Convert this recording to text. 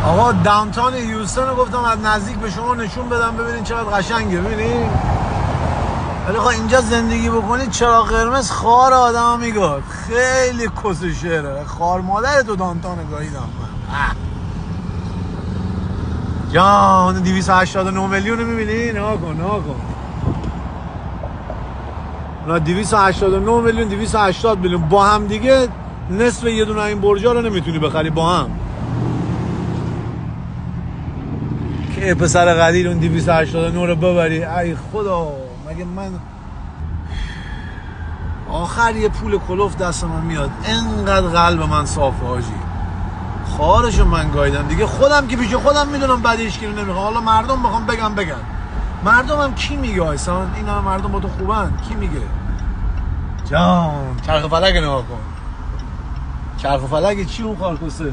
آقا داونتاون هیوستن رو گفتم از نزدیک به شما نشون بدم ببینین چقدر قشنگه. ببینید ولی خب اینجا زندگی بکنید چراغ قرمز خار آدم ها میگاد خیلی کس شعره. خار مادر تو داونتاون گاهیدم من. جان 289 میلیون رو میبینی؟ نها کن 289 میلیون 280 میلیون با هم دیگه نصف یه دونه این برجا رو نمیتونی بخری با هم. که پسر قدیر اون 289 رو ببری ای خدا. مگه من آخر یه پول کلوف دست من میاد انقدر قلب من صافه حاجی. خارشو من گایدم دیگه. خودم که پیش خودم میدونم بعد هیچ کی رو نمیخوام. حالا مردم بخوام بگن مردم هم کی میگه احسان این همه مردم با تو خوبن کی میگه؟ جان چرخ فلک نگاه کن. چرخ فلک چی اون خارکسته